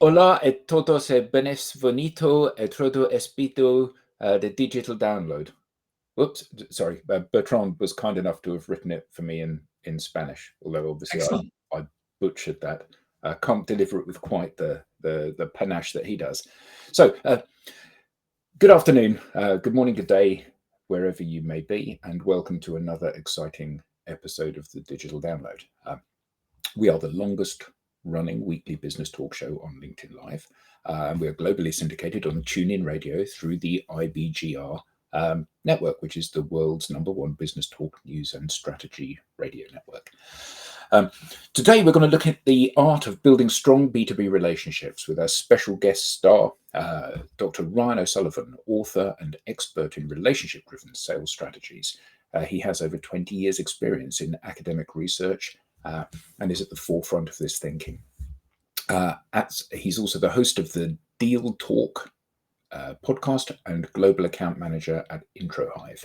Hola a todos e benvenuto e todo espíritu the digital download. Whoops, sorry. Bertrand was kind enough to have written it for me in Spanish, although obviously I butchered that. Can't deliver it with quite the panache that he does. So, good afternoon, good morning, good day, wherever you may be, and welcome to another exciting episode of the Digital Download. We are the longest running weekly business talk show on LinkedIn Live. We are globally syndicated on TuneIn Radio through the IBGR network, which is the world's #1 business talk, news and strategy radio network. Today, we're going to look at the art of building strong B2B relationships with our special guest star, Dr. Ryan O'Sullivan, author and expert in relationship-driven sales strategies. He has over 20 years' experience in academic research and is at the forefront of this thinking. He's also the host of the Deal Talk podcast and global account manager at IntroHive.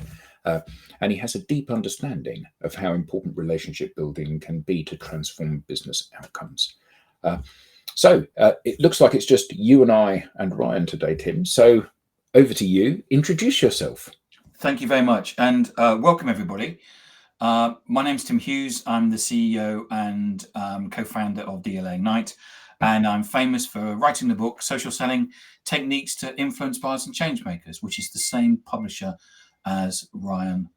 And he has a deep understanding of how important relationship building can be to transform business outcomes. So it looks like it's just you and I and Ryan today, Tim. So over to you. Introduce yourself. Thank you very much. And welcome, everybody. My name's Tim Hughes. I'm the CEO and co-founder of DLA Ignite. And I'm famous for writing the book, Social Selling Techniques to Influence Buyers and Changemakers, which is the same publisher as Ryan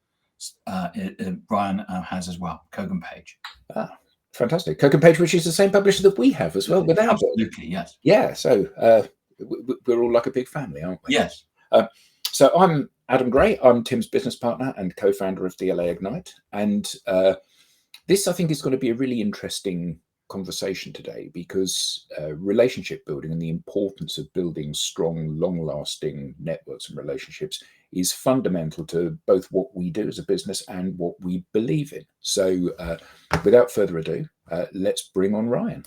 has as well, Kogan Page. Fantastic. Kogan Page, which is the same publisher that we have as well. Without Absolutely, yes. Yeah, so we're all like a big family, aren't we? Yes. So I'm Adam Gray. I'm Tim's business partner and co-founder of DLA Ignite. And this, I think, is going to be a really interesting conversation today because relationship building and the importance of building strong, long-lasting networks and relationships is fundamental to both what we do as a business and what we believe in. So without further ado, let's bring on Ryan.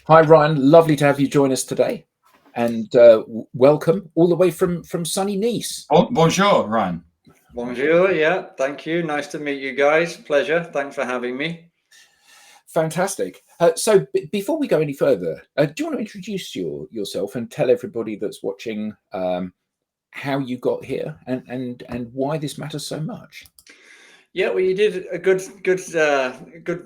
Hi, Ryan. Lovely to have you join us today. And welcome all the way from sunny Nice. Bonjour, Ryan. Bonjour, yeah, thank you. Nice to meet you guys. Pleasure. Thanks for having me. Fantastic. So before we go any further, do you want to introduce yourself and tell everybody that's watching how you got here and why this matters so much? Yeah, well, you did a good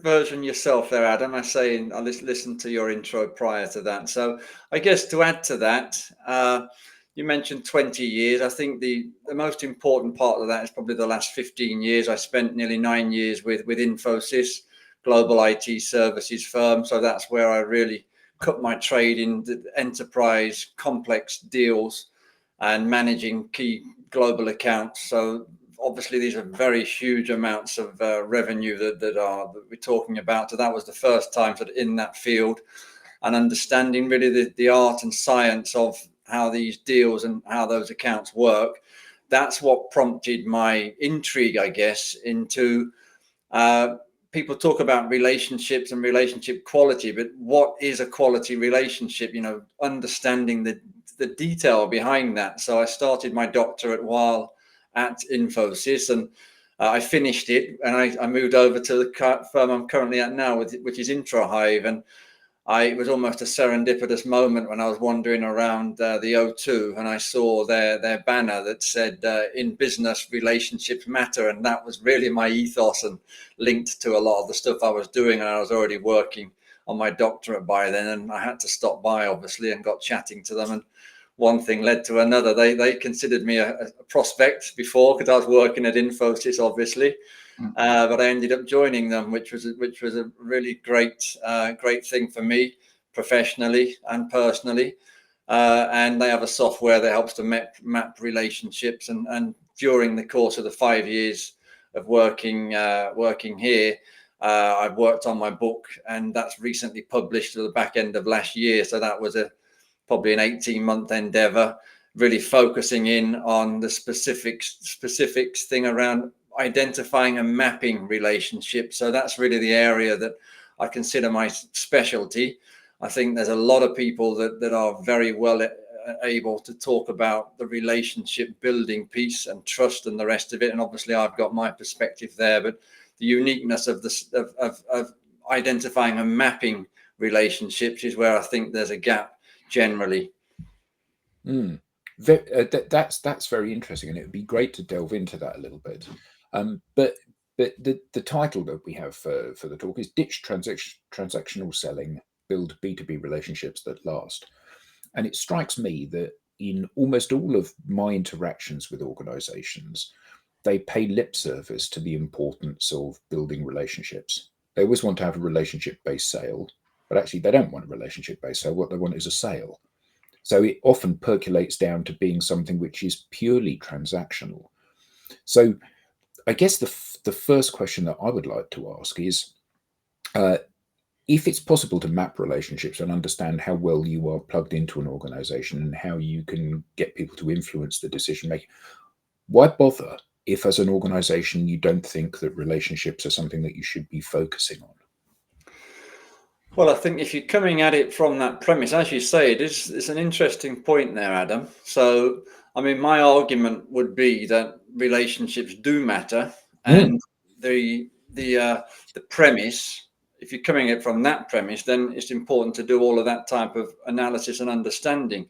version yourself there, Adam. I listened to your intro prior to that. So I guess to add to that, you mentioned 20 years. I think the most important part of that is probably the last 15 years. I spent nearly 9 years with Infosys, global IT services firm. So that's where I really cut my trade in the enterprise complex deals and managing key global accounts. So obviously these are very huge amounts of revenue that we're talking about. So that was the first time sort of in that field and understanding really the art and science of how these deals and how those accounts work. That's what prompted my intrigue, I guess, into people talk about relationships and relationship quality, but what is a quality relationship? You know, understanding the detail behind that. So I started my doctorate while at Infosys, and I finished it, and I moved over to the firm I'm currently at now, which is IntroHive, and it was almost a serendipitous moment when I was wandering around the O2 and I saw their banner that said, in business, relationships matter. And that was really my ethos and linked to a lot of the stuff I was doing. And I was already working on my doctorate by then. And I had to stop by, obviously, and got chatting to them. And one thing led to another. They considered me a prospect before because I was working at Infosys, obviously. But I ended up joining them, which was a really great thing for me professionally and personally. And they have a software that helps to map relationships. And during the course of the 5 years of working here, I've worked on my book, and that's recently published at the back end of last year. So that was probably an 18-month endeavor, really focusing in on the specifics thing around identifying and mapping relationships. So that's really the area that I consider my specialty. I think there's a lot of people that are very well able to talk about the relationship building piece and trust and the rest of it. And obviously I've got my perspective there, but the uniqueness of identifying and mapping relationships is where I think there's a gap generally. That's very interesting, and it would be great to delve into that a little bit. But the title that we have for the talk is Ditch Transactional Selling, Build B2B Relationships That Last. And it strikes me that in almost all of my interactions with organizations, they pay lip service to the importance of building relationships. They always want to have a relationship-based sale, but actually they don't want a relationship-based sale. What they want is a sale. So it often percolates down to being something which is purely transactional. So I guess the first question that I would like to ask is, if it's possible to map relationships and understand how well you are plugged into an organization and how you can get people to influence the decision making, why bother if as an organization you don't think that relationships are something that you should be focusing on? Well, I think if you're coming at it from that premise, as you say, it's an interesting point there, Adam. So, I mean, my argument would be that relationships do matter, and the premise, if you're coming at it from that premise, then it's important to do all of that type of analysis and understanding.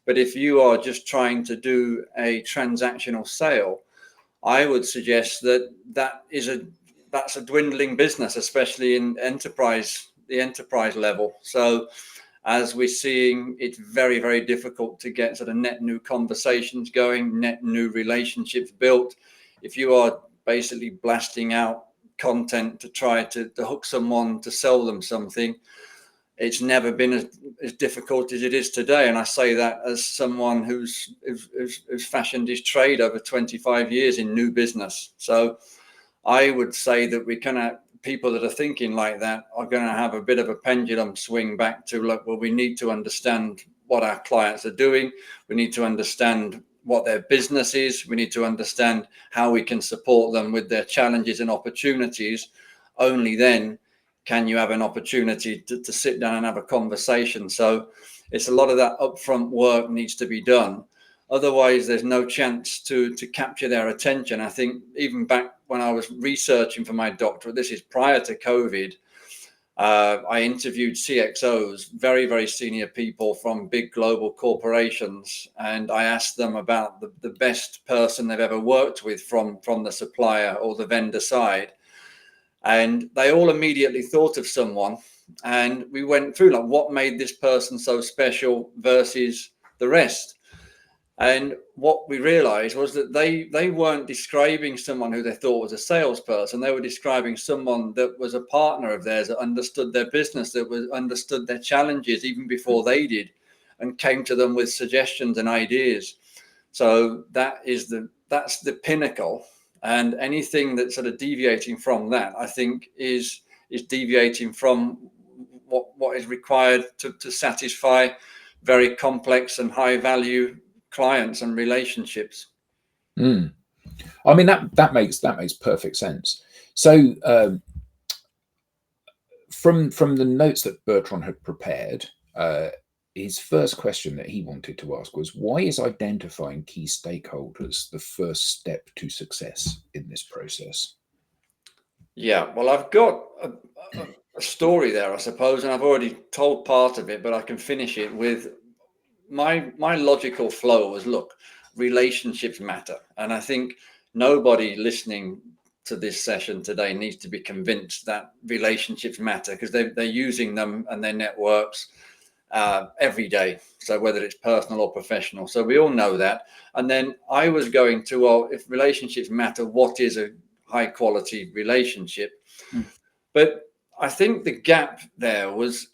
But if you are just trying to do a transactional sale, I would suggest that that's a dwindling business, especially in the enterprise level. So as we're seeing, it's very, very difficult to get sort of net new conversations going, net new relationships built. If you are basically blasting out content to try to hook someone to sell them something, it's never been as difficult as it is today. And I say that as someone who's fashioned his trade over 25 years in new business. So I would say that people that are thinking like that are going to have a bit of a pendulum swing back to, look, well, we need to understand what our clients are doing. We need to understand what their business is. We need to understand how we can support them with their challenges and opportunities. Only then can you have an opportunity to sit down and have a conversation. So it's a lot of that upfront work needs to be done. Otherwise, there's no chance to capture their attention. I think even back when I was researching for my doctorate, this is prior to COVID, I interviewed CXOs, very, very senior people from big global corporations, and I asked them about the best person they've ever worked with from the supplier or the vendor side. And they all immediately thought of someone, and we went through like what made this person so special versus the rest. And what we realized was that they weren't describing someone who they thought was a salesperson. They were describing someone that was a partner of theirs, that understood their business, understood their challenges even before they did, and came to them with suggestions and ideas. So that's the pinnacle. And anything that's sort of deviating from that, I think, is deviating from what is required to satisfy very complex and high value clients and relationships. I mean, that makes perfect sense. So from the notes that Bertrand had prepared, his first question that he wanted to ask was, why is identifying key stakeholders the first step to success in this process? Yeah, well, I've got a story there, I suppose, and I've already told part of it, but I can finish it with my logical flow was, look, relationships matter. And I think nobody listening to this session today needs to be convinced that relationships matter, because they're using them and their networks every day. So whether it's personal or professional. So we all know that. And then I was going to, well, if relationships matter, what is a high quality relationship? But I think the gap there was,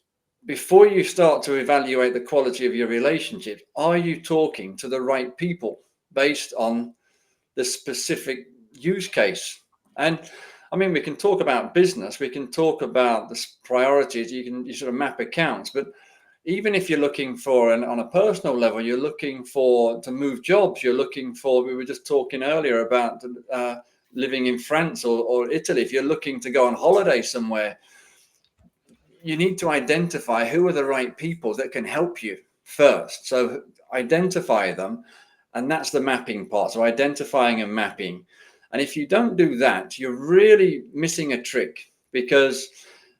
before you start to evaluate the quality of your relationships, are you talking to the right people based on the specific use case? And I mean, we can talk about business, we can talk about the priorities, you sort of map accounts, but even if you're looking for, on a personal level, you're looking to move jobs, we were just talking earlier about living in France or Italy. If you're looking to go on holiday somewhere, you need to identify who are the right people that can help you first. So identify them, and that's the mapping part. So identifying and mapping. And if you don't do that, you're really missing a trick, because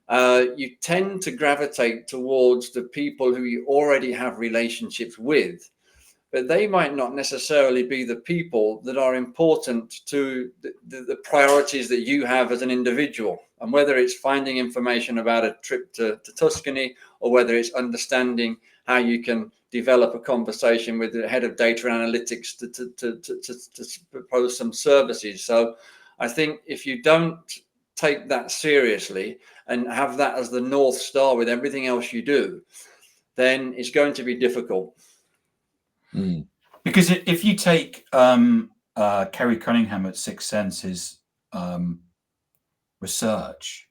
you tend to gravitate towards the people who you already have relationships with, but they might not necessarily be the people that are important to the priorities that you have as an individual. And whether it's finding information about a trip to Tuscany, or whether it's understanding how you can develop a conversation with the head of data analytics to propose some services. So I think if you don't take that seriously and have that as the North Star with everything else you do, then it's going to be difficult. Mm. Because if you take Kerry Cunningham at Sixth Sense's research,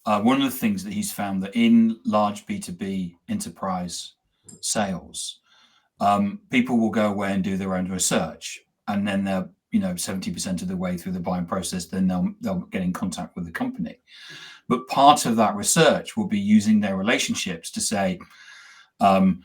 one of the things that he's found that in large B2B enterprise sales, people will go away and do their own research, and then they're 70% of the way through the buying process, then they'll get in contact with the company. But part of that research will be using their relationships to say, I've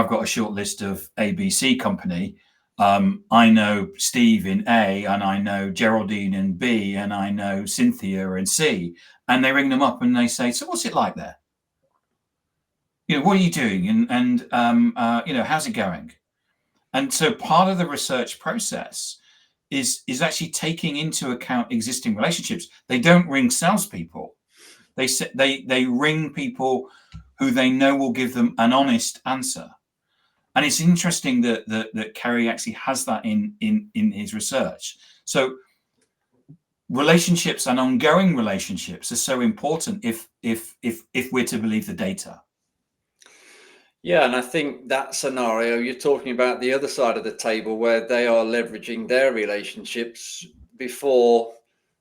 got a short list of ABC company. I know Steve in A, and I know Geraldine in B, and I know Cynthia in C. And they ring them up and they say, so what's it like there? What are you doing? And how's it going? And so part of the research process is actually taking into account existing relationships. They don't ring salespeople. They ring people who they know will give them an honest answer. And it's interesting that Kerry actually has that in his research. So relationships and ongoing relationships are so important if we're to believe the data. Yeah, and I think that scenario, you're talking about the other side of the table where they are leveraging their relationships before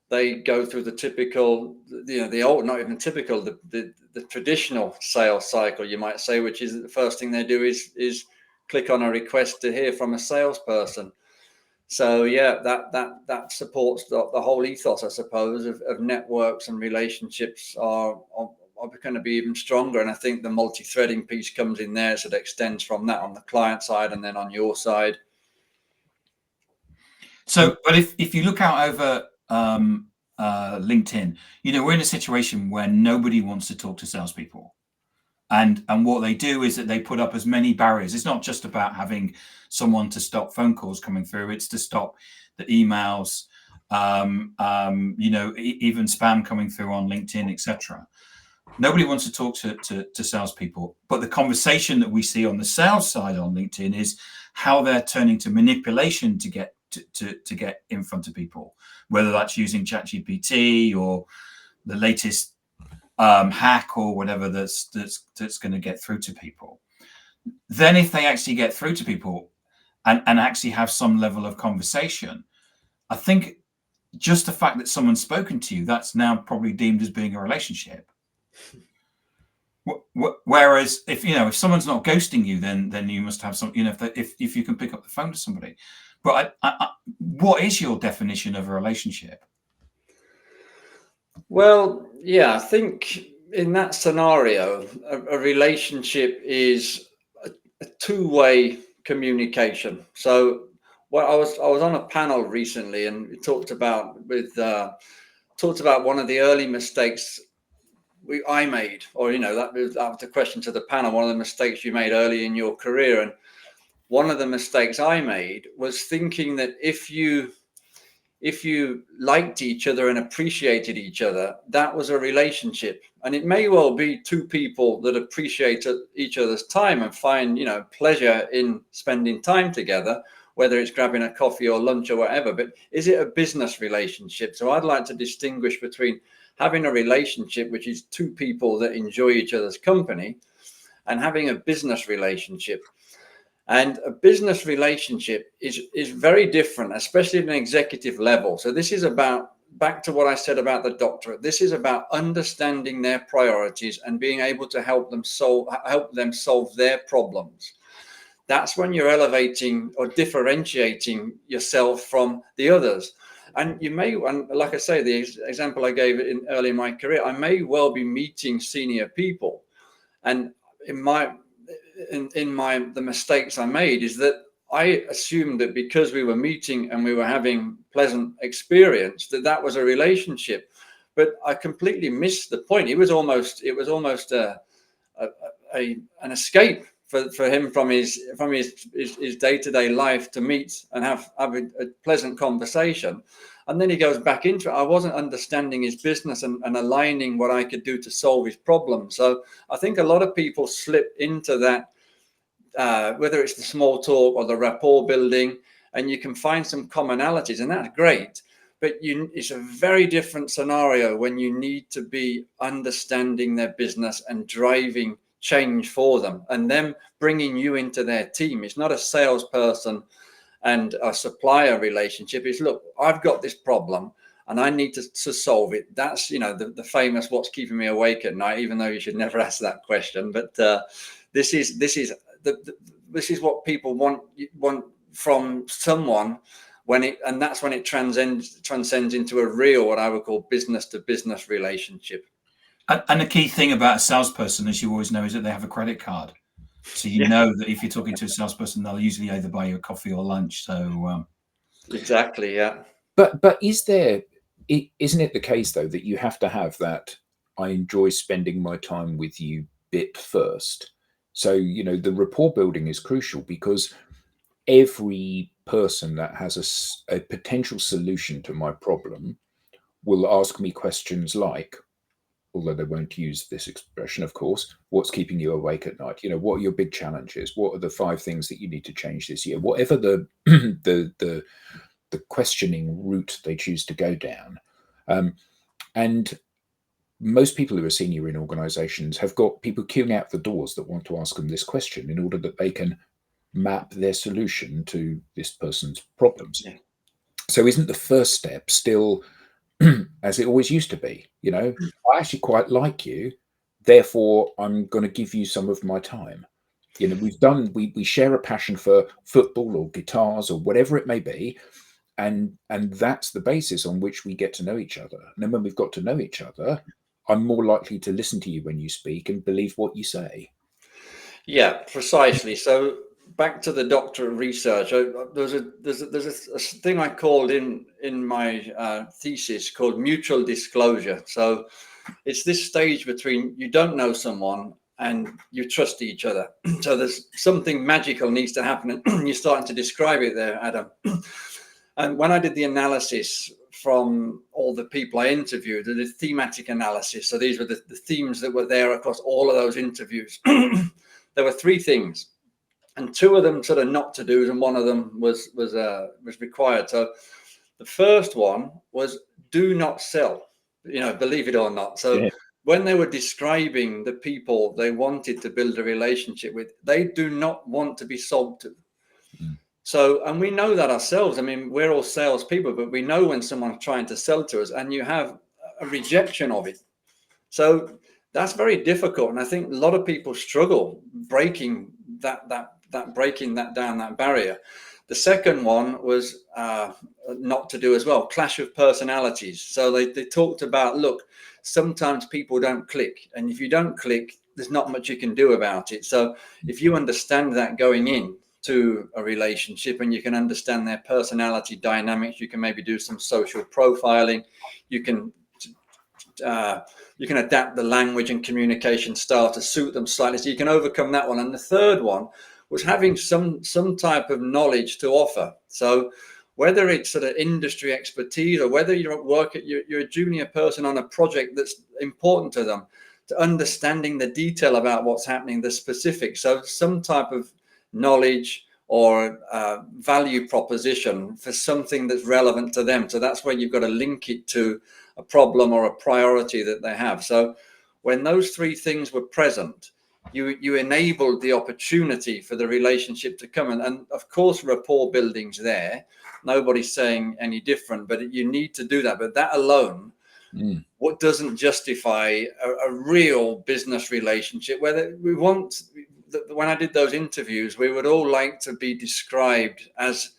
they go through the typical, the old, not even typical, the traditional sales cycle, you might say, which is the first thing they do is click on a request to hear from a salesperson. So yeah, that supports the whole ethos, I suppose, of networks and relationships are going to be even stronger. And I think the multi-threading piece comes in there, so it extends from that on the client side and then on your side. So, but if you look out over LinkedIn, we're in a situation where nobody wants to talk to salespeople. And what they do is that they put up as many barriers. It's not just about having someone to stop phone calls coming through. It's to stop the emails, even spam coming through on LinkedIn, etc. Nobody wants to talk to salespeople. But the conversation that we see on the sales side on LinkedIn is how they're turning to manipulation to get to get in front of people, whether that's using ChatGPT or the latest hack or whatever that's going to get through to people. Then if they actually get through to people and actually have some level of conversation, I think just the fact that someone's spoken to you, that's now probably deemed as being a relationship. Whereas if someone's not ghosting you, then you must have some, if you can pick up the phone to somebody. But what is your definition of a relationship? Well, yeah, I think in that scenario, a relationship is a two-way communication. So, I was on a panel recently, and we talked about one of the early mistakes I made, or that was the question to the panel. One of the mistakes you made early in your career, and one of the mistakes I made was thinking that if you liked each other and appreciated each other, that was a relationship. And it may well be two people that appreciate each other's time and find, pleasure in spending time together, whether it's grabbing a coffee or lunch or whatever. But is it a business relationship? So I'd like to distinguish between having a relationship, which is two people that enjoy each other's company, and having a business relationship. And a business relationship is very different, especially at an executive level. So this is about, back to what I said about the doctorate, this is about understanding their priorities and being able to help them solve their problems. That's when you're elevating or differentiating yourself from the others. And you may, and like I say, the example I gave early in my career, I may well be meeting senior people, and the mistakes I made is that I assumed that because we were meeting and we were having pleasant experience, that was a relationship. but I completely missed the point. It was almost an escape for him from his day-to-day life to meet and have a pleasant conversation. And then he goes back into it. I wasn't understanding his business and aligning what I could do to solve his problem. So I think a lot of people slip into that, whether it's the small talk or the rapport building, and you can find some commonalities, and that's great. But it's a very different scenario when you need to be understanding their business and driving change for them, and them bringing you into their team. It's not a salesperson and a supplier relationship. Is, look, I've got this problem and I need to solve it. That's, the famous what's keeping me awake at night, even though you should never ask that question. But this is what people want from someone, and that's when it transcends into a real, what I would call, business to business relationship. And the key thing about a salesperson, as you always know, is that they have a credit card. So you know that if you're talking to a salesperson, they'll usually either buy you a coffee or lunch. So exactly, yeah. But isn't it the case, though, that you have to have that I enjoy spending my time with you bit first? So, the rapport building is crucial, because every person that has a potential solution to my problem will ask me questions like, although they won't use this expression, of course, what's keeping you awake at night? What are your big challenges? What are the 5 things that you need to change this year? Whatever the the questioning route they choose to go down. And most people who are senior in organizations have got people queuing out the doors that want to ask them this question in order that they can map their solution to this person's problems. Yeah. So isn't the first step still as it always used to be? I actually quite like you, therefore I'm going to give you some of my time. We share a passion for football or guitars or whatever it may be, and that's the basis on which we get to know each other. And then when we've got to know each other, I'm more likely to listen to you when you speak and believe what you say. Yeah, precisely. So back to the doctorate research. There's a thing I called in my thesis called mutual disclosure. So it's this stage between you don't know someone and you trust each other. So there's something magical needs to happen, and you're starting to describe it there, Adam. And when I did the analysis from all the people I interviewed, the thematic analysis, so these were the themes that were there across all of those interviews. There were 3 things, and 2 of them sort of not to do's, and 1 of them was required. So the first one was do not sell, believe it or not. So when they were describing the people they wanted to build a relationship with, they do not want to be sold to. So, and we know that ourselves. I mean, we're all salespeople, but we know when someone's trying to sell to us and you have a rejection of it. So that's very difficult. And I think a lot of people struggle breaking that down, that barrier. The second one was not to do as well, clash of personalities. So they talked about, look, sometimes people don't click. And if you don't click, there's not much you can do about it. So if you understand that going in to a relationship and you can understand their personality dynamics, you can maybe do some social profiling. You can adapt the language and communication style to suit them slightly, so you can overcome that one. And the third one was having some type of knowledge to offer. So whether it's sort of industry expertise or whether you're at work, you're a junior person on a project that's important to them, to understanding the detail about what's happening, the specifics. So some type of knowledge or value proposition for something that's relevant to them. So that's where you've got to link it to a problem or a priority that they have. So when those 3 things were present, you enabled the opportunity for the relationship to come. And of course, rapport building's there. Nobody's saying any different, but you need to do that. But that alone, what doesn't justify a real business relationship, whether we want, when I did those interviews, we would all like to be described as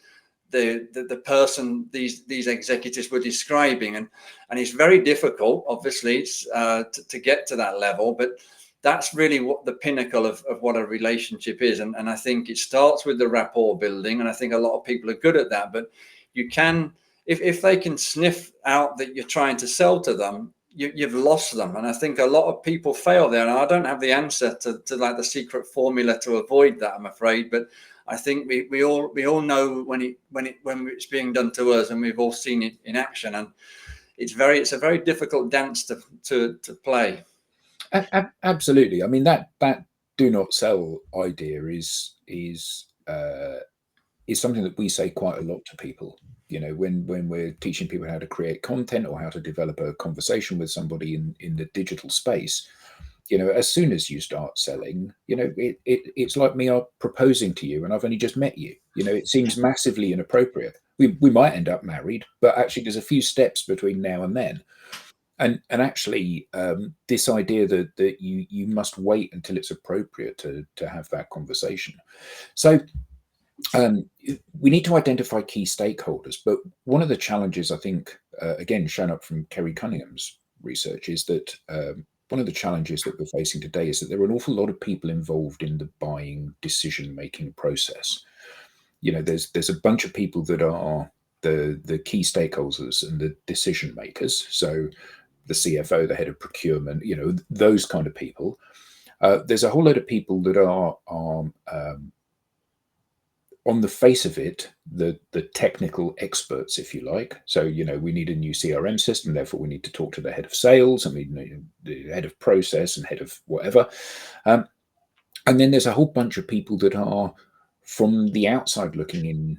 the person these executives were describing, and it's very difficult, obviously, to get to that level, but that's really what the pinnacle of what a relationship is. And I think it starts with the rapport building, and I think a lot of people are good at that. But you can, if they can sniff out that you're trying to sell to them, you've lost them. And I think a lot of people fail there. And I don't have the answer to like the secret formula to avoid that, I'm afraid. But I think we all know when it's being done to us, and we've all seen it in action. And it's a very difficult dance to play. Absolutely. I mean, that do not sell idea is something that we say quite a lot to people. You know, when we're teaching people how to create content or how to develop a conversation with somebody in the digital space, you know, as soon as you start selling, you know, it's like me proposing to you and I've only just met you. You know, it seems massively inappropriate. We might end up married, but actually there's a few steps between now and then. And actually, this idea that you must wait until it's appropriate to have that conversation. So we need to identify key stakeholders. But one of the challenges, I think, again, shown up from Kerry Cunningham's research, is that one of the challenges that we're facing today is that there are an awful lot of people involved in the buying decision-making process. You know, there's a bunch of people that are the key stakeholders and the decision makers. So the CFO, the head of procurement, you know, those kind of people. There's a whole load of people that are on the face of it, the technical experts, if you like. So, you know, we need a new CRM system, therefore we need to talk to the head of sales, and we need the head of process and head of whatever. And then there's a whole bunch of people that are from the outside looking in,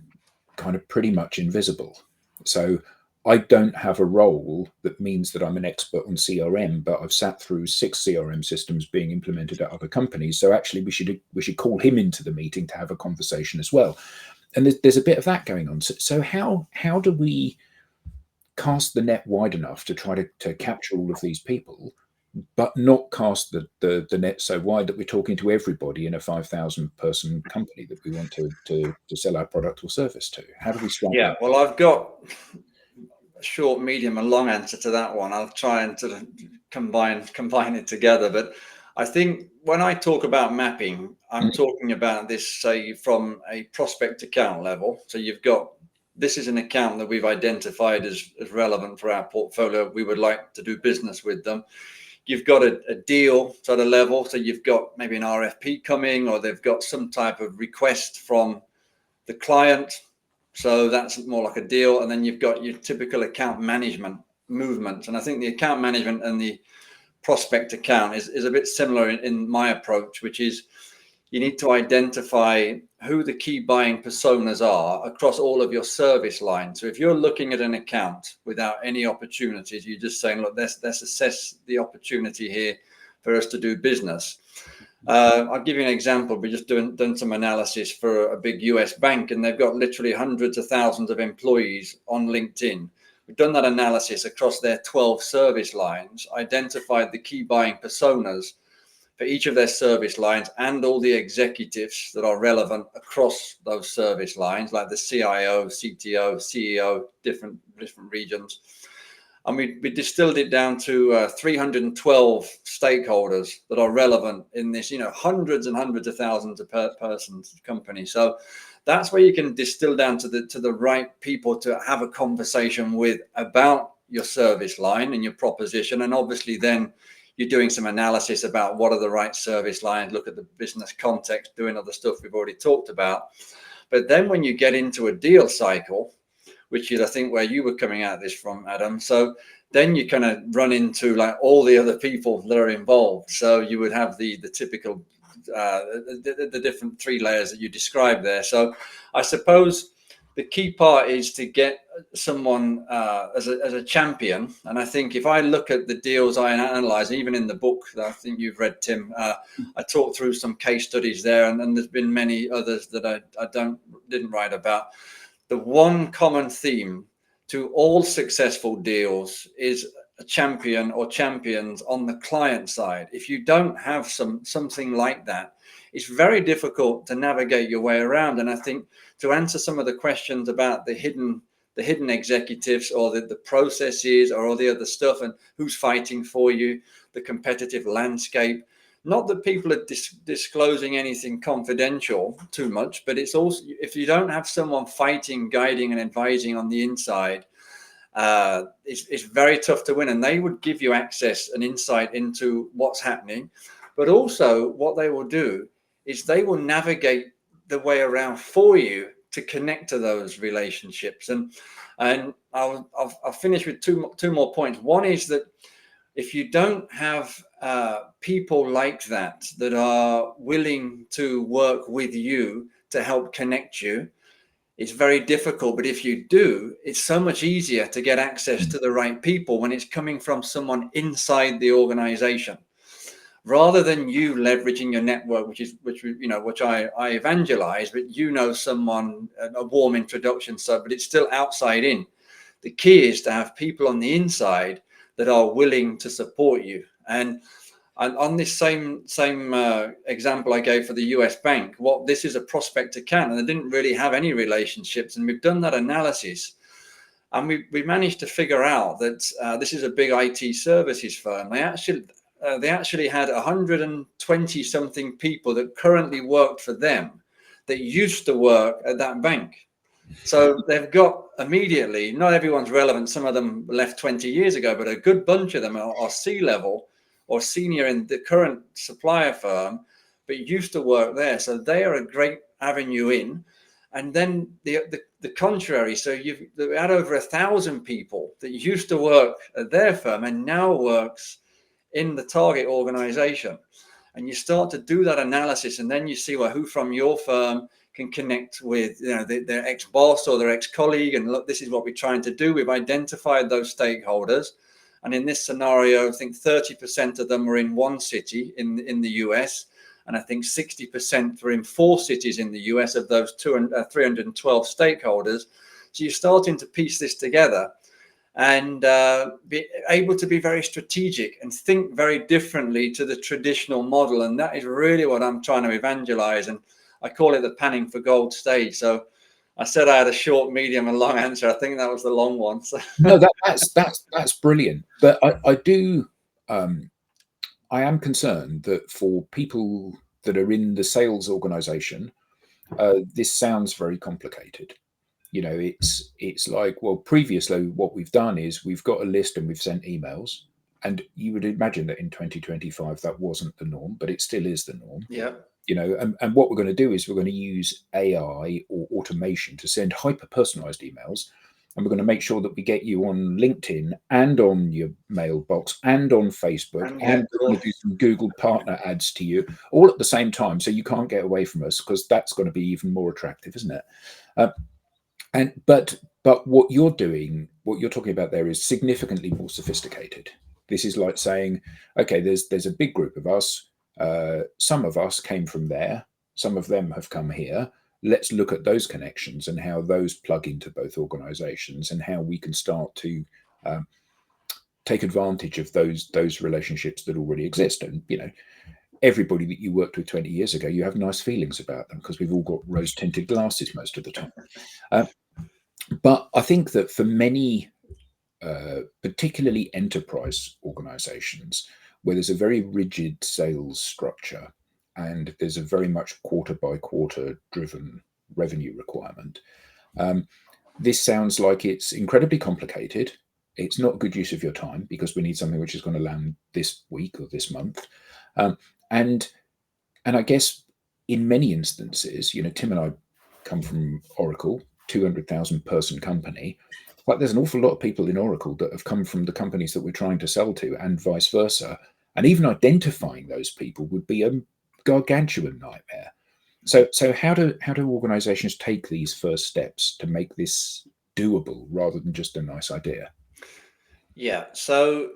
kind of pretty much invisible. So I don't have a role that means that I'm an expert on CRM, but I've sat through 6 CRM systems being implemented at other companies. So actually, we should call him into the meeting to have a conversation as well. And there's a bit of that going on. So how do we cast the net wide enough to try to capture all of these people, but not cast the net so wide that we're talking to everybody in a 5,000 person company that we want to sell our product or service to? How do we strike Yeah, that? well, I've got a short, medium, and long answer to that one. I'll try and sort of combine it together. But I think when I talk about mapping, I'm talking about this, say, from a prospect account level. So you've got, this is an account that we've identified as relevant for our portfolio. We would like to do business with them. You've got a deal sort of level. So you've got maybe an RFP coming, or they've got some type of request from the client. So that's more like a deal. And then you've got your typical account management movement. And I think the account management and the prospect account is a bit similar in my approach, which is you need to identify who the key buying personas are across all of your service lines. So if you're looking at an account without any opportunities, you're just saying, look, let's assess the opportunity here for us to do business. I'll give you an example. We just done some analysis for a big US bank, and they've got literally hundreds of thousands of employees on LinkedIn. We've done that analysis across their 12 service lines, identified the key buying personas for each of their service lines and all the executives that are relevant across those service lines, like the CIO, CTO, CEO, different regions. And we distilled it down to 312 stakeholders that are relevant in this, you know, hundreds and hundreds of thousands of persons company. So that's where you can distill down to the right people to have a conversation with about your service line and your proposition. And obviously then you're doing some analysis about what are the right service lines, look at the business context, doing other stuff we've already talked about. But then when you get into a deal cycle, which is, I think, where you were coming at this from, Adam. So then you kind of run into like all the other people that are involved. So you would have the typical, the different 3 layers that you described there. So I suppose the key part is to get someone as a champion. And I think if I look at the deals I analyze, even in the book that I think you've read, Tim, I talked through some case studies there, and there's been many others that I didn't write about. The one common theme to all successful deals is a champion or champions on the client side. If you don't have something like that, it's very difficult to navigate your way around. And I think to answer some of the questions about the hidden executives or the processes or all the other stuff and who's fighting for you, the competitive landscape, not that people are disclosing anything confidential too much, but it's also, if you don't have someone fighting, guiding and advising on the inside, it's very tough to win. And they would give you access and insight into what's happening. But also what they will do is they will navigate the way around for you to connect to those relationships. And I'll finish with two more points. One is that if you don't have people like that are willing to work with you to help connect you, it's very difficult. But if you do, it's so much easier to get access to the right people when it's coming from someone inside the organization, rather than you leveraging your network, which I evangelize, but someone, a warm introduction. So, but it's still outside in. The key is to have people on the inside that are willing to support you. And on this same example I gave for the US bank, this is a prospect account, and they didn't really have any relationships. And we've done that analysis, and we managed to figure out that this is a big IT services firm. They actually had 120 something people that currently worked for them that used to work at that bank. So they've got immediately, not everyone's relevant. Some of them left 20 years ago, but a good bunch of them are C-level or senior in the current supplier firm, but used to work there. So they are a great avenue in. And then the contrary. So you've had over 1,000 people that used to work at their firm and now works in the target organization. And you start to do that analysis, and then you see who from your firm can connect with their ex-boss or their ex-colleague. And look, this is what we're trying to do. We've identified those stakeholders, and in this scenario, I think 30% of them were in one city in the US, and I think 60% were in 4 cities in the US of those 312 stakeholders. So you're starting to piece this together and be able to be very strategic and think very differently to the traditional model. And that is really what I'm trying to evangelize. And I call it the panning for gold stage. So I said I had a short, medium, and long answer. I think that was the long one. So. No, that's brilliant. But I am concerned that for people that are in the sales organization, this sounds very complicated. It's like, well, previously what we've done is we've got a list and we've sent emails. And you would imagine that in 2025 that wasn't the norm, but it still is the norm. Yeah. And what we're going to do is we're going to use AI or automation to send hyper-personalized emails. And we're going to make sure that we get you on LinkedIn and on your mailbox and on Facebook, and we're going to do some Google partner ads to you all at the same time. So you can't get away from us, because that's going to be even more attractive, isn't it? But what you're doing, what you're talking about there, is significantly more sophisticated. This is like saying, okay, there's a big group of us. Some of us came from there. Some of them have come here. Let's look at those connections and how those plug into both organizations, and how we can start to take advantage of those relationships that already exist. And everybody that you worked with 20 years ago, you have nice feelings about them, because we've all got rose-tinted glasses most of the time. But I think that for many, particularly enterprise organizations, where there's a very rigid sales structure and there's a very much quarter by quarter driven revenue requirement, this sounds like it's incredibly complicated. It's not a good use of your time, because we need something which is going to land this week or this month. And I guess in many instances, Tim and I come from Oracle, 200,000 person company. Like, there's an awful lot of people in Oracle that have come from the companies that we're trying to sell to, and vice versa. And even identifying those people would be a gargantuan nightmare. So how do organizations take these first steps to make this doable rather than just a nice idea? Yeah. So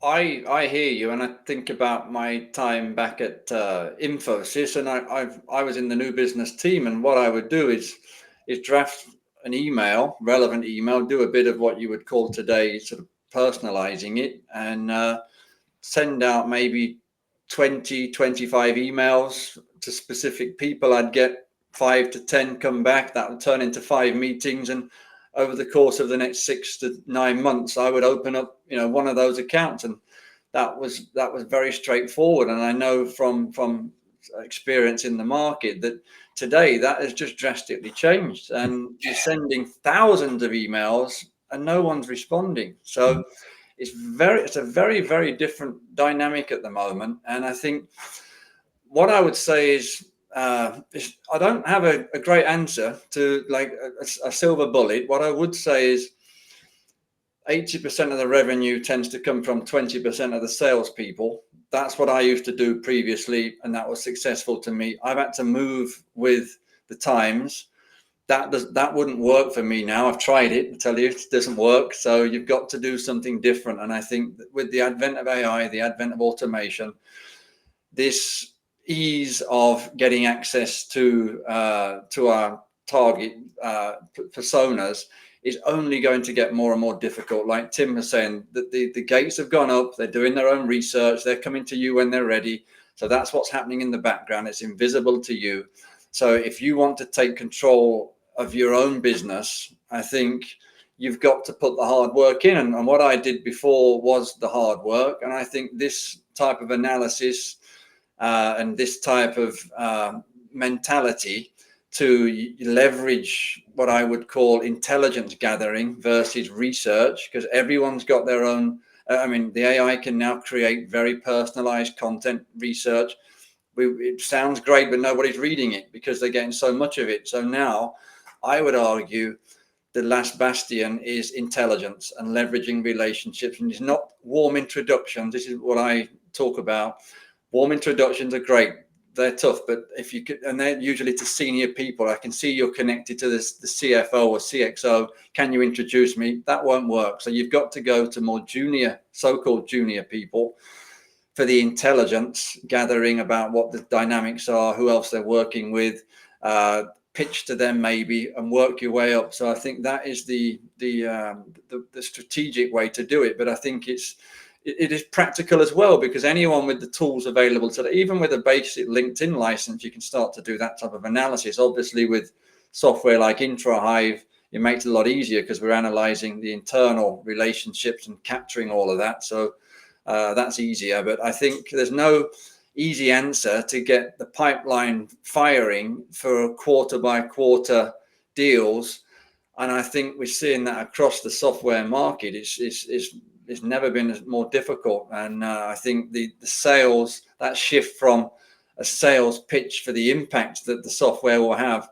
I hear you, and I think about my time back at Infosys, and I was in the new business team, and what I would do is draft an email, relevant email, do a bit of what you would call today sort of personalizing it, and send out maybe 20, 25 emails to specific people. I'd get 5 to 10 come back. That would turn into 5 meetings, and over the course of the next 6 to 9 months, I would open up, one of those accounts, and that was very straightforward. And I know from experience in the market that today that has just drastically changed, and you're sending thousands of emails and no one's responding. So it's a very, very different dynamic at the moment. And I think what I would say is I don't have a great answer to like a silver bullet. What I would say is 80% of the revenue tends to come from 20% of the salespeople. That's what I used to do previously, and that was successful to me. I've had to move with the times. That wouldn't work for me now. I've tried it. I tell you, it doesn't work. So you've got to do something different. And I think that with the advent of AI, the advent of automation, this ease of getting access to our target personas is only going to get more and more difficult. Like Tim was saying, that the gates have gone up. They're doing their own research. They're coming to you when they're ready. So that's what's happening in the background. It's invisible to you. So if you want to take control of your own business, I think you've got to put the hard work in. And what I did before was the hard work. And I think this type of analysis and this type of mentality to leverage what I would call intelligence gathering versus research, because everyone's got their own. I mean, the AI can now create very personalized content research. It sounds great, but nobody's reading it because they're getting so much of it. So now I would argue the last bastion is intelligence and leveraging relationships. And it's not warm introductions. This is what I talk about. Warm introductions are great. They're tough, but if you could, and they're usually to senior people. I can see you're connected to the CFO or CXO. Can you introduce me? That won't work. So you've got to go to more junior, so-called junior people for the intelligence gathering about what the dynamics are, who else they're working with, pitch to them maybe, and work your way up. So I think that is the strategic way to do it. But I think it is practical as well, because anyone with the tools available today, even with a basic LinkedIn license, you can start to do that type of analysis. Obviously, with software like IntraHive, it makes it a lot easier because we're analyzing the internal relationships and capturing all of that. So that's easier. But I think there's no easy answer to get the pipeline firing for quarter by quarter deals. And I think we're seeing that across the software market. It's never been more difficult. And I think the sales, that shift from a sales pitch for the impact that the software will have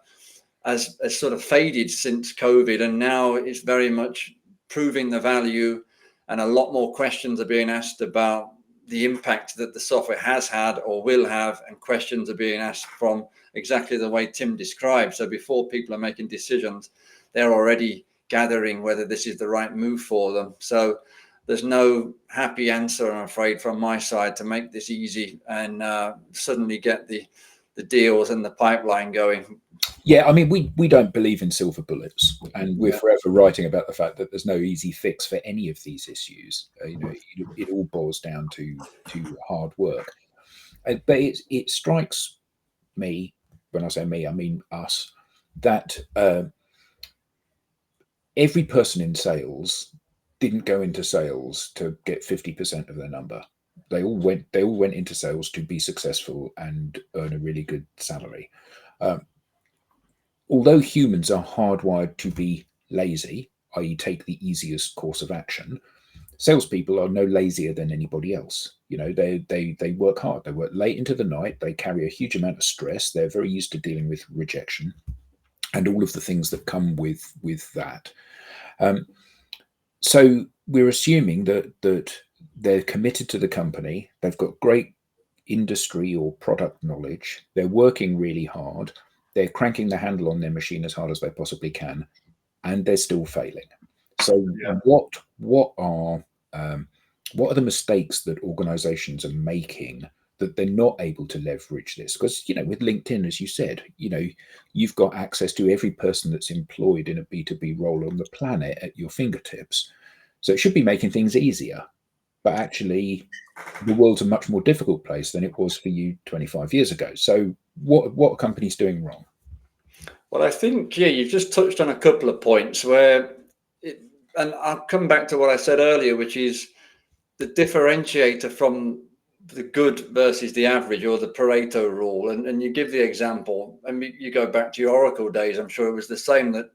has sort of faded since COVID. And now it's very much proving the value, and a lot more questions are being asked about the impact that the software has had or will have. And questions are being asked from exactly the way Tim described. So before people are making decisions, they're already gathering whether this is the right move for them. So there's no happy answer, I'm afraid, from my side to make this easy and suddenly get the deals and the pipeline going. Yeah, I mean, we don't believe in silver bullets, and we're forever writing about the fact that there's no easy fix for any of these issues. It all boils down to hard work. But it strikes me, when I say me, I mean us, that every person in sales didn't go into sales to get 50% of their number. They all went into sales to be successful and earn a really good salary. Although humans are hardwired to be lazy, i.e. take the easiest course of action, salespeople are no lazier than anybody else. They work hard. They work late into the night. They carry a huge amount of stress. They're very used to dealing with rejection and all of the things that come with that. So we're assuming that they're committed to the company. They've got great industry or product knowledge. They're working really hard. They're cranking the handle on their machine as hard as they possibly can, and they're still failing. So what are the mistakes that organizations are making that they're not able to leverage this? Because, with LinkedIn, as you said, you've got access to every person that's employed in a B2B role on the planet at your fingertips. So it should be making things easier. But actually, the world's a much more difficult place than it was for you 25 years ago. So what are companies doing wrong? Well, I think, you've just touched on a couple of points where, and I'll come back to what I said earlier, which is the differentiator from the good versus the average, or the Pareto rule. And you give the example, and you go back to your Oracle days, I'm sure it was the same, that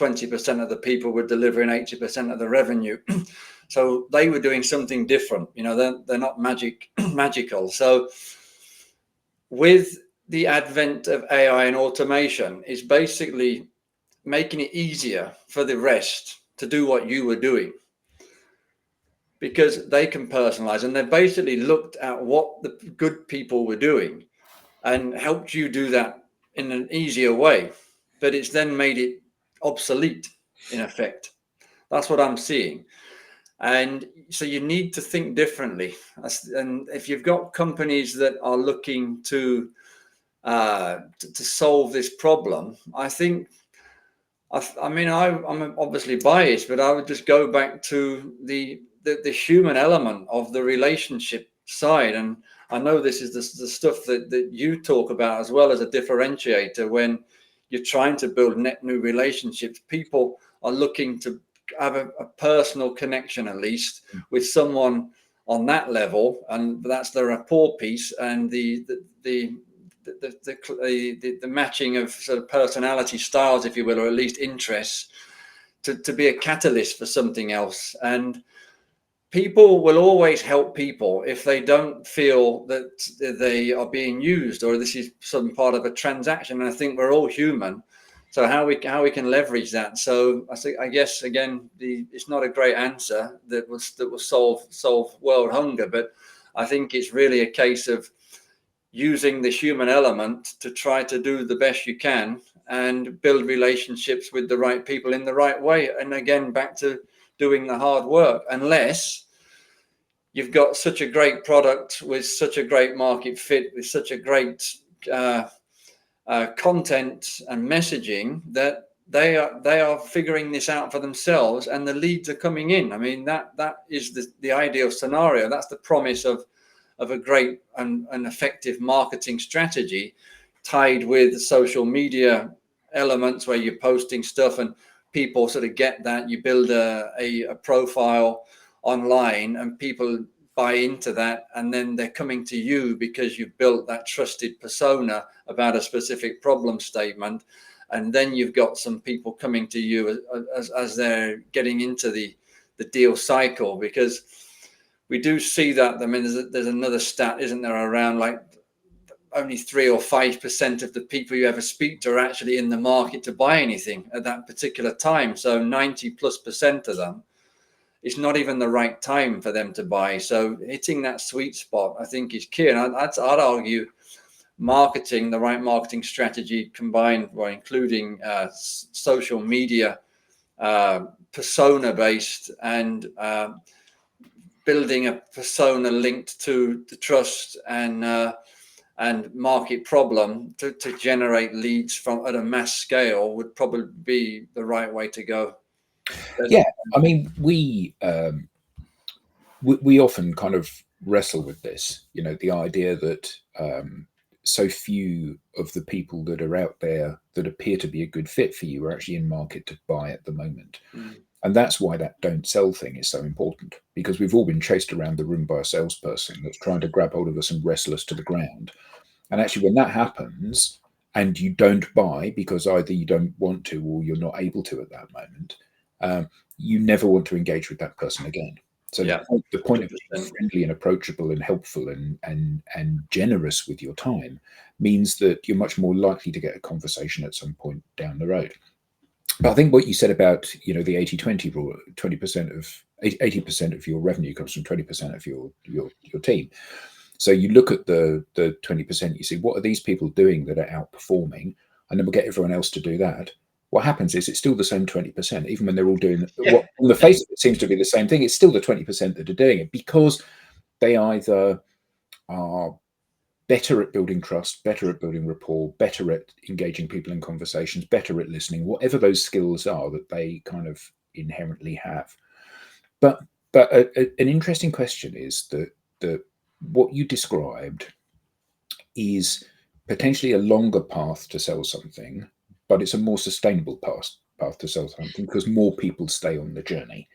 20% of the people were delivering 80% of the revenue. So they were doing something different. You know, they're not magical. So with the advent of AI and automation, is basically making it easier for the rest to do what you were doing, because they can personalize, and they've basically looked at what the good people were doing and helped you do that in an easier way. But it's then made it obsolete, in effect. That's what I'm seeing. And so you need to think differently. And if you've got companies that are looking to solve this problem, I think, I mean, I'm obviously biased, but I would just go back to the human element of the relationship side. And I know this is the stuff that you talk about as well as a differentiator. When you're trying to build net new relationships, people are looking to have a personal connection, at least, with someone on that level, and that's the rapport piece and the matching of sort of personality styles, if you will, or at least interests, to be a catalyst for something else. And people will always help people if they don't feel that they are being used or this is some part of a transaction. And I think we're all human. So how we can leverage that. So I guess again, it's not a great answer that will solve world hunger, but I think it's really a case of using the human element to try to do the best you can and build relationships with the right people in the right way. And again, back to doing the hard work, unless you've got such a great product with such a great market fit, with such a great content and messaging that they are figuring this out for themselves and the leads are coming in. I mean, that is the ideal scenario. That's the promise of a great and effective marketing strategy, tied with social media elements where you're posting stuff and people sort of get that. You build a profile online and people buy into that, and then they're coming to you because you've built that trusted persona about a specific problem statement. And then you've got some people coming to you as they're getting into the deal cycle, because we do see that. I mean, there's another stat, isn't there, around like only 3 or 5% of the people you ever speak to are actually in the market to buy anything at that particular time. So 90+% of them, it's not even the right time for them to buy. So hitting that sweet spot, I think, is key. And I'd argue marketing, the right marketing strategy combined, or including social media, persona based, and building a persona linked to the trust and market problem to generate leads from at a mass scale would probably be the right way to go. Yeah, I mean, we often kind of wrestle with this, you know, the idea that so few of the people that are out there that appear to be a good fit for you are actually in market to buy at the moment. And that's why that don't sell thing is so important, because we've all been chased around the room by a salesperson that's trying to grab hold of us and wrestle us to the ground. And actually, when that happens and you don't buy because either you don't want to or you're not able to at that moment, you never want to engage with that person again. So yeah, the point of being friendly and approachable and helpful and generous with your time means that you're much more likely to get a conversation at some point down the road. But I think what you said about, you know, the 80-20 rule, 80% of your revenue comes from 20% of your team. So you look at the 20%, you see, what are these people doing that are outperforming? And then we'll get everyone else to do that. What happens is it's still the same 20%, even when they're all doing what on the face of it seems to be the same thing. It's still the 20% that are doing it, because they either are better at building trust, better at building rapport, better at engaging people in conversations, better at listening, whatever those skills are that they kind of inherently have. But an interesting question is that what you described is potentially a longer path to sell something, but it's a more sustainable path to sell something because more people stay on the journey.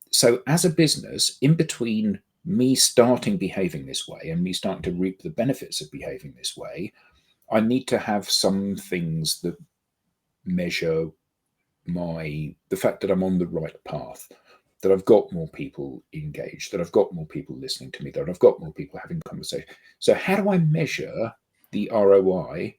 So as a business, in between me starting behaving this way and me starting to reap the benefits of behaving this way, I need to have some things that measure the fact that I'm on the right path, that I've got more people engaged, that I've got more people listening to me, that I've got more people having conversation. So how do I measure the ROI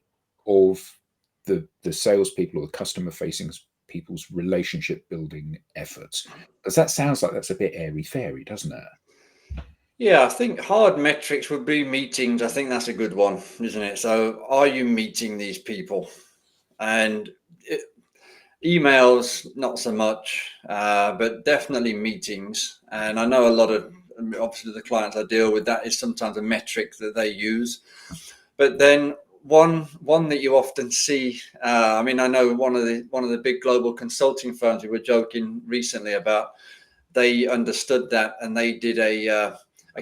of the salespeople or the customer facing people's relationship building efforts? Because that sounds like that's a bit airy fairy, doesn't it? Yeah, I think hard metrics would be meetings. I think that's a good one, isn't it? So are you meeting these people? And emails, not so much, but definitely meetings. And I know a lot of, obviously, the clients I deal with, that is sometimes a metric that they use. But then one that you often see, I mean, I know one of the big global consulting firms we were joking recently about, they understood that and they did a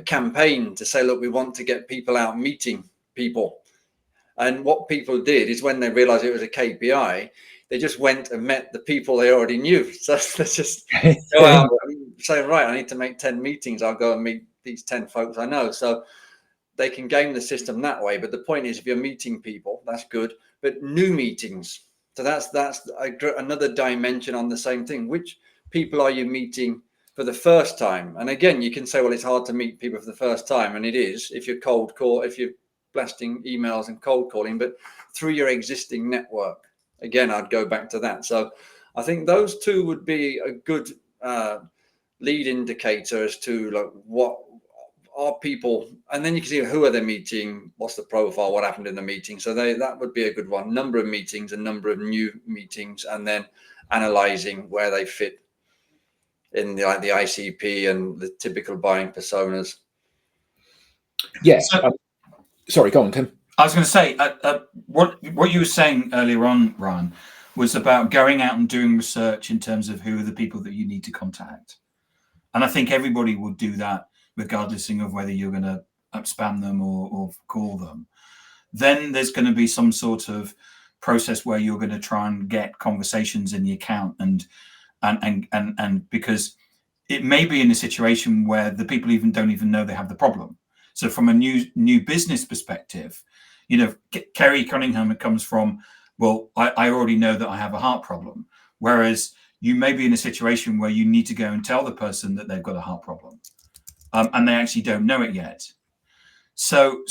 campaign to say, look, we want to get people out meeting people. And what people did is when they realized it was a KPI, they just went and met the people they already knew. So let's just go out and say, right, I need to make 10 meetings. I'll go and meet these 10 folks I know. So they can game the system that way. But the point is, if you're meeting people, that's good. But new meetings. So that's another dimension on the same thing. Which people are you meeting for the first time? And again, you can say, well, it's hard to meet people for the first time. And it is if you're if you're blasting emails and cold calling, but through your existing network. Again, I'd go back to that. So I think those two would be a good lead indicator as to like what are people, and then you can see who are they meeting, what's the profile, what happened in the meeting. So that would be a good one. Number of meetings, a number of new meetings, and then analyzing where they fit in the ICP and the typical buying personas. Yes. Sorry, go on, Tim. I was going to say, what you were saying earlier on, Ryan, was about going out and doing research in terms of who are the people that you need to contact. And I think everybody will do that, regardless of whether you're going to spam them or call them. Then there's going to be some sort of process where you're going to try and get conversations in the account, and because it may be in a situation where the people don't even know they have the problem. So from a new business perspective, Kerry Cunningham comes from, well, I already know that I have a heart problem, whereas you may be in a situation where you need to go and tell the person that they've got a heart problem, and they actually don't know it yet. So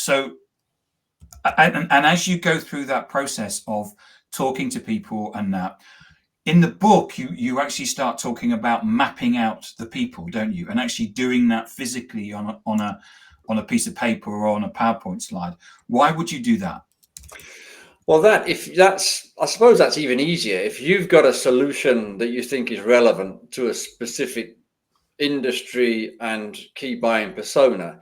as you go through that process of talking to people and that, in the book, you actually start talking about mapping out the people, don't you? And actually doing that physically on a piece of paper or on a PowerPoint slide. Why would you do that? Well, I suppose that's even easier. If you've got a solution that you think is relevant to a specific industry and key buying persona,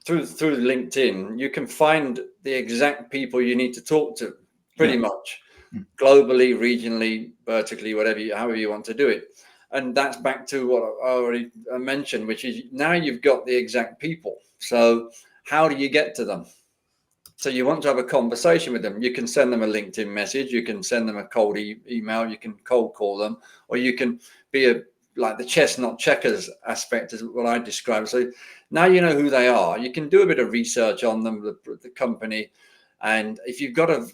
through LinkedIn, you can find the exact people you need to talk to pretty much globally, regionally, vertically, however you want to do it. And that's back to what I already mentioned, which is now you've got the exact people. So how do you get to them? So you want to have a conversation with them. You can send them a LinkedIn message. You can send them a cold email. You can cold call them, or you can be like the chess, not checkers aspect is what I describe. So now you know who they are. You can do a bit of research on them, the company. And if you've got a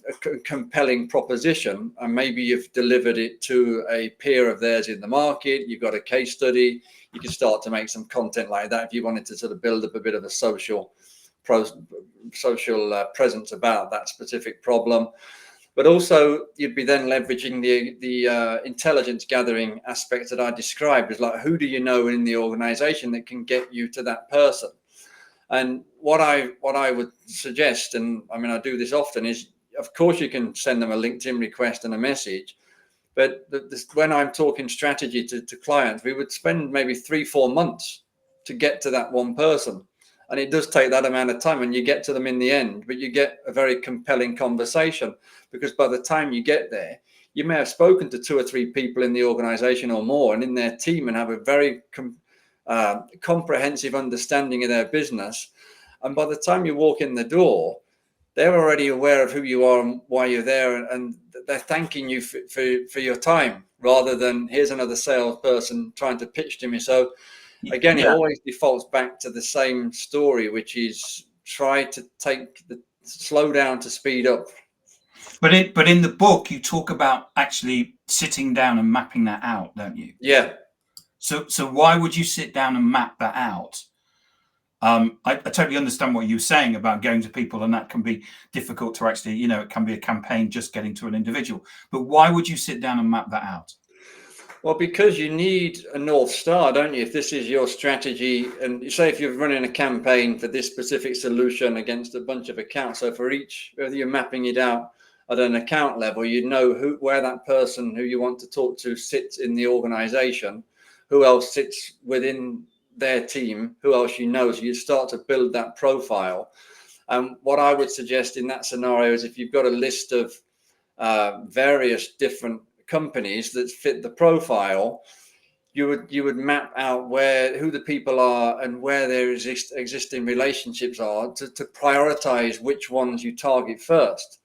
compelling proposition and maybe you've delivered it to a peer of theirs in the market, you've got a case study, you can start to make some content like that if you wanted to sort of build up a bit of a social presence about that specific problem. But also you'd be then leveraging the intelligence gathering aspects that I described, is like, who do you know in the organization that can get you to that person? And what I would suggest, and I mean I do this often, is of course you can send them a LinkedIn request and a message, but when I'm talking strategy to clients, we would spend maybe 3-4 months to get to that one person. And it does take that amount of time, and you get to them in the end, but you get a very compelling conversation, because by the time you get there, you may have spoken to 2 or 3 people in the organization or more and in their team and have a very comprehensive understanding of their business. And by the time you walk in the door, they're already aware of who you are and why you're there, and they're thanking you for your time, rather than here's another salesperson trying to pitch to me. So again, it always defaults back to the same story, which is try to slow down to speed up. But in the book, you talk about actually sitting down and mapping that out, don't you? Yeah. So why would you sit down and map that out? I totally understand what you're saying about going to people, and that can be difficult to actually, it can be a campaign just getting to an individual. But why would you sit down and map that out? Well, because you need a North Star, don't you? If this is your strategy, and you say if you're running a campaign for this specific solution against a bunch of accounts, so for each, whether you're mapping it out at an account level, you know where that person who you want to talk to sits in the organization, who else sits within their team, who else you know. So you start to build that profile. What I would suggest in that scenario is if you've got a list of various different companies that fit the profile, you would map out who the people are and where their existing relationships are to prioritize which ones you target first.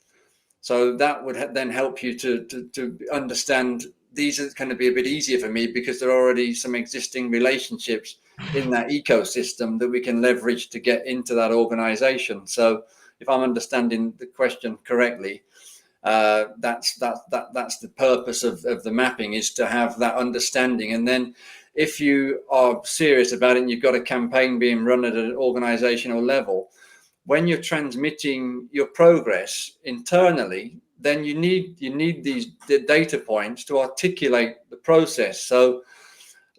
So that would then help you to understand these are going to be a bit easier for me because there are already some existing relationships in that ecosystem that we can leverage to get into that organization. So if I'm understanding the question correctly, that's the purpose of the mapping, is to have that understanding. And then if you are serious about it and you've got a campaign being run at an organizational level, when you're transmitting your progress internally, then you need these data points to articulate the process. So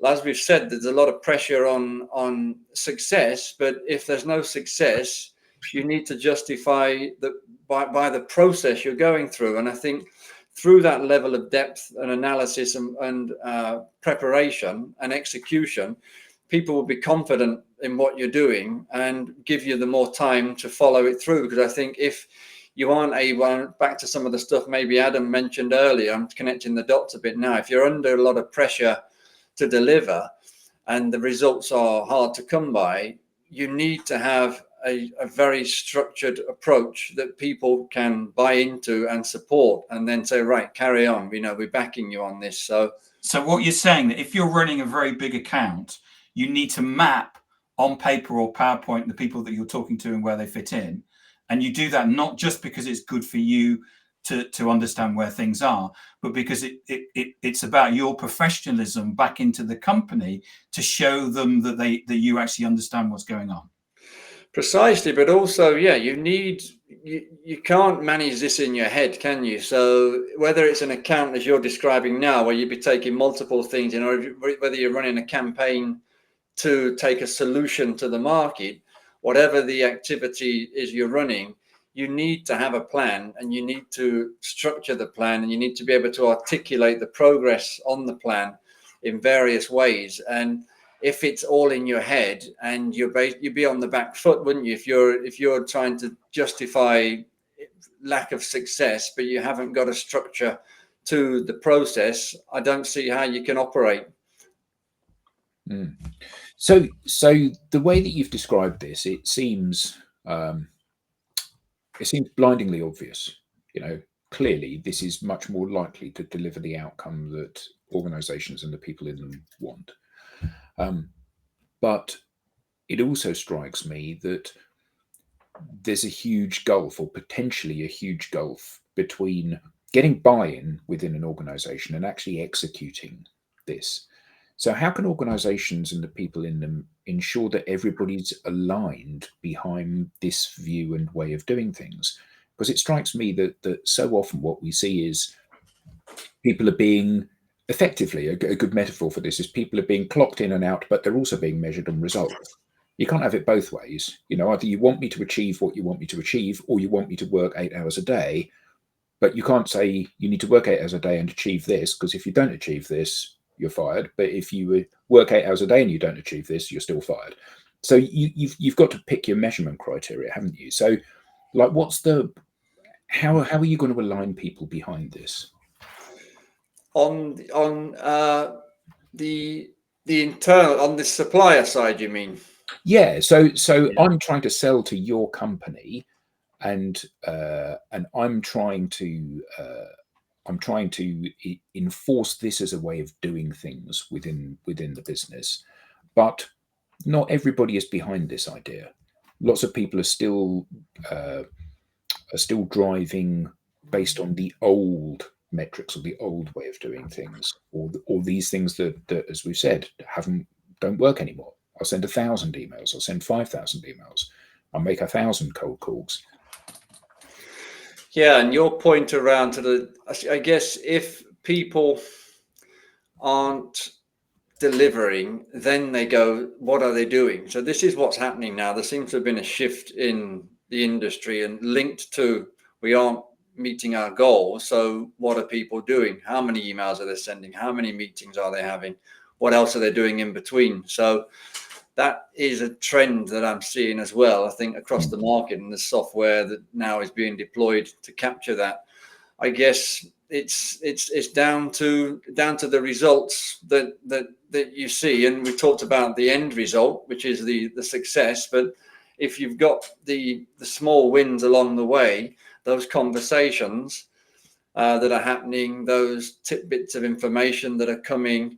as we've said, there's a lot of pressure on success, but if there's no success, you need to justify by the process you're going through. And I think through that level of depth and analysis and preparation and execution, people will be confident in what you're doing and give you the more time to follow it through. Because I think if you aren't able, back to some of the stuff maybe Adam mentioned earlier, I'm connecting the dots a bit now. If you're under a lot of pressure to deliver and the results are hard to come by, you need to have a very structured approach that people can buy into and support, and then say, right, carry on, we're backing you on this. So what you're saying, that if you're running a very big account, you need to map on paper or PowerPoint the people that you're talking to and where they fit in. And you do that not just because it's good for you to understand where things are, but because it's about your professionalism back into the company to show them that you actually understand what's going on. Precisely, but also, you can't manage this in your head, can you? So whether it's an account as you're describing now, where you'd be taking multiple things, whether you're running a campaign to take a solution to the market, whatever the activity is you're running, you need to have a plan, and you need to structure the plan, and you need to be able to articulate the progress on the plan in various ways. And if it's all in your head, and you'd be on the back foot, wouldn't you? If you're trying to justify lack of success, but you haven't got a structure to the process, I don't see how you can operate. Mm. So the way that you've described this, it seems blindingly obvious. Clearly this is much more likely to deliver the outcome that organizations and the people in them want. But it also strikes me that there's a huge gulf, or potentially a huge gulf, between getting buy-in within an organization and actually executing this. So how can organizations and the people in them ensure that everybody's aligned behind this view and way of doing things? Because it strikes me that so often what we see is people are being, effectively, a good metaphor for this is people are being clocked in and out, but they're also being measured on results. You can't have it both ways. Either you want me to achieve what you want me to achieve, or you want me to work 8 hours a day. But you can't say you need to work 8 hours a day and achieve this, because if you don't achieve this, you're fired. But if you work 8 hours a day and you don't achieve this, you're still fired. So you've got to pick your measurement criteria, haven't you? So, like, how are you going to align people behind this? On the internal, on the supplier side, you mean? Yeah. So I'm trying to sell to your company, and I'm trying to enforce this as a way of doing things within the business, but not everybody is behind this idea. Lots of people are still driving based on the old metrics or the old way of doing things, or these things that, as we've said, don't work anymore. I'll send 1,000 emails. I'll send 5,000 emails. I'll make 1,000 cold calls. Yeah, and your point around I guess if people aren't delivering, then they go, what are they doing? So this is what's happening now. There seems to have been a shift in the industry and linked to we aren't meeting our goals. So what are people doing? How many emails are they sending? How many meetings are they having? What else are they doing in between? So that is a trend that I'm seeing as well, I think, across the market, and the software that now is being deployed to capture that. I guess it's down to the results that you see, and we talked about the end result, which is the success. But if you've got the small wins along the way, those conversations that are happening, those tidbits of information that are coming,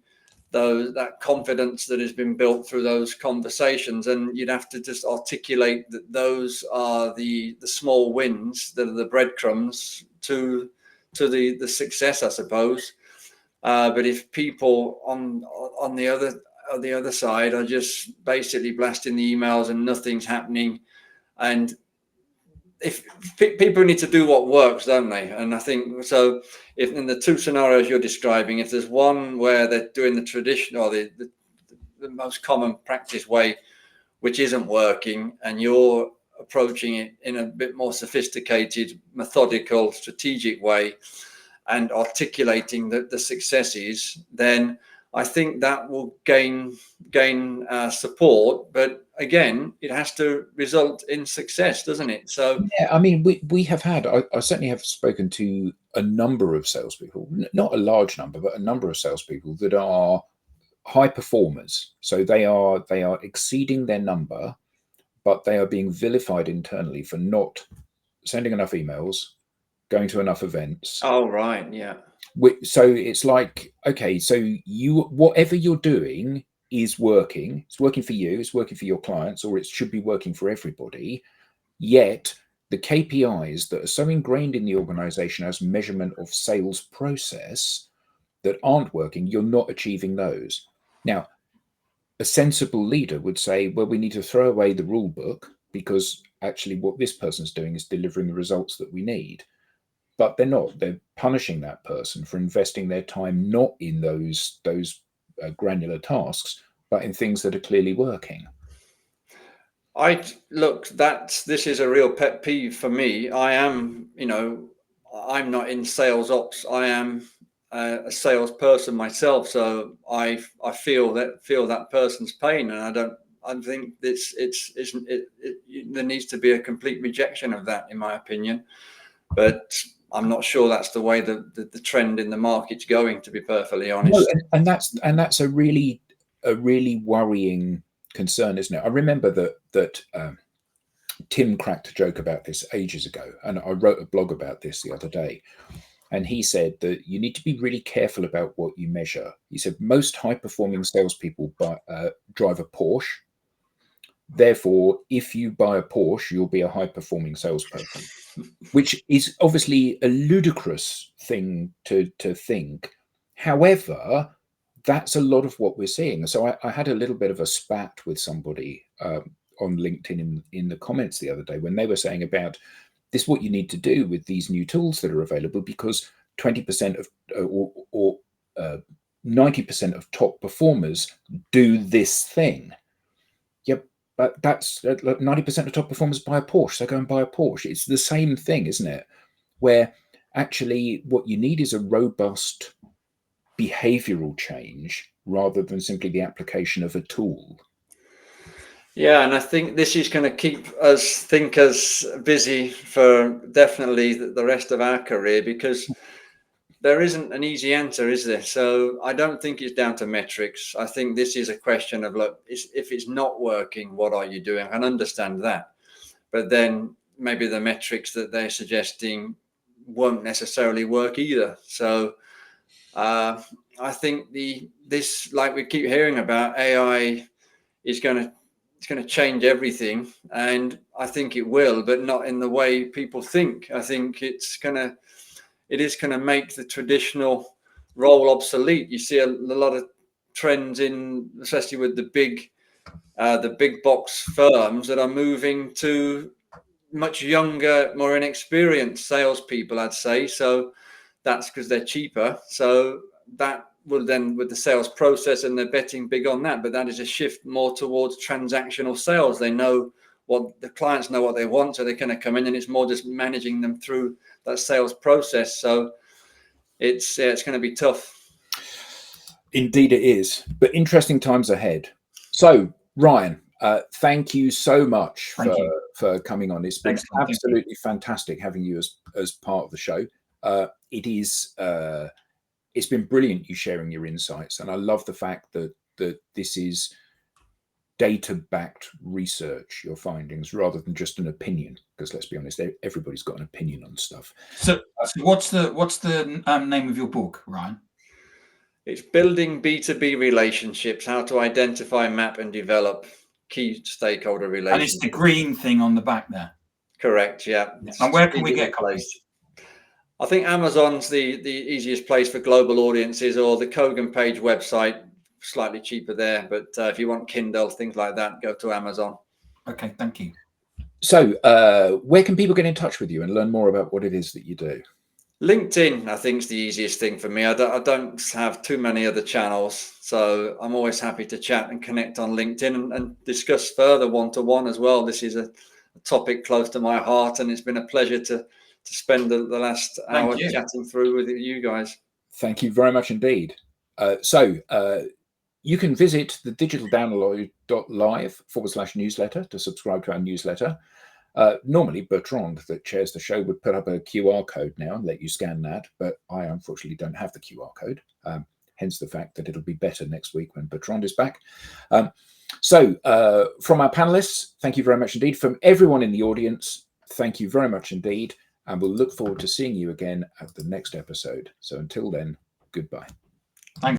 that confidence that has been built through those conversations, and you'd have to just articulate that those are the small wins that are the breadcrumbs to the success, I suppose. But if people on the other side are just basically blasting the emails and nothing's happening, and if people need to do what works, don't they? And I think so. If in the two scenarios you're describing, if there's one where they're doing the traditional, the most common practice way, which isn't working, and you're approaching it in a bit more sophisticated, methodical, strategic way, and articulating the successes, then I think that will gain support. But again, it has to result in success, doesn't it? So yeah, I mean, we have had. I certainly have spoken to a number of salespeople, not a large number, but a number of salespeople that are high performers. So they are exceeding their number, but they are being vilified internally for not sending enough emails, going to enough events. oh right, yeah. So it's like, okay, so you, whatever you're doing is working. It's working for you. It's working for your clients, or it should be working for everybody. Yet the KPIs that are so ingrained in the organization as measurement of sales process that aren't working, you're not achieving those. Now, a sensible leader would say, well, we need to throw away the rule book because actually what this person's doing is delivering the results that we need. But they're not. They're punishing that person for investing their time not in those granular tasks, but in things that are clearly working. This is a real pet peeve for me. I'm not in sales ops. I am a salesperson myself, so I feel that person's pain, and I think there needs to be a complete rejection of that, in my opinion. But I'm not sure that's the way the trend in the market's going, to be perfectly honest. No, and that's a really worrying concern, isn't it? I remember that Tim cracked a joke about this ages ago, and I wrote a blog about this the other day. And he said that you need to be really careful about what you measure. He said most high-performing salespeople drive a Porsche. Therefore, if you buy a Porsche, you'll be a high-performing salesperson, which is obviously a ludicrous thing to think. However, that's a lot of what we're seeing. So I had a little bit of a spat with somebody on LinkedIn in the comments the other day when they were saying about this, what you need to do with these new tools that are available, because 20% of or 90% of top performers do this thing. Yep, but that's 90% of top performers buy a Porsche. So go and buy a Porsche. It's the same thing, isn't it? Where actually what you need is a robust behavioral change rather than simply the application of a tool. Yeah, and I think this is going to keep us thinkers busy for definitely the rest of our career, because there isn't an easy answer, is there? So I don't think it's down to metrics. I think this is a question of, look, if it's not working, what are you doing? I can understand that. But then maybe the metrics that they're suggesting won't necessarily work either. So I think this, like we keep hearing about, AI is going to to change everything, and I think it will, but not in the way people think. I think it is going to make the traditional role obsolete. You see a lot of trends in, especially with the big box firms that are moving to much younger, more inexperienced salespeople, I'd say. So that's because they're cheaper. So that will then, with the sales process, and they're betting big on that. But that is a shift more towards transactional sales. They know what the clients know what they want, so they're going to come in, and it's more just managing them through that sales process. So it's going to be tough. Indeed it is, but interesting times ahead. So Ryan, thank you so much for coming on. It's been absolutely fantastic having you as part of the show. It's been brilliant you sharing your insights, and I love the fact that this is data-backed research, your findings, rather than just an opinion, because let's be honest, everybody's got an opinion on stuff. So what's the name of your book, Ryan? It's Building B2B Relationships, How to Identify, Map and Develop Key Stakeholder Relationships. And it's the green thing on the back there. Correct, yeah. And where can we get copies? I think Amazon's the easiest place for global audiences, or the Kogan Page website, slightly cheaper there. But if you want Kindle, things like that, go to Amazon. Okay, thank you. So where can people get in touch with you and learn more about what it is that you do? LinkedIn, I think, is the easiest thing for me. I don't have too many other channels, so I'm always happy to chat and connect on LinkedIn and discuss further one-to-one as well. This is a topic close to my heart, and it's been a pleasure to spend the last hour chatting through with you guys. Thank you very much indeed. So you can visit the digitaldownload.live/newsletter to subscribe to our newsletter. Normally Bertrand, that chairs the show, would put up a QR code now and let you scan that, but I unfortunately don't have the QR code, hence the fact that it'll be better next week when Bertrand is back. So from our panelists, thank you very much indeed. From everyone in the audience, thank you very much indeed, and we'll look forward to seeing you again at the next episode. So until then, goodbye.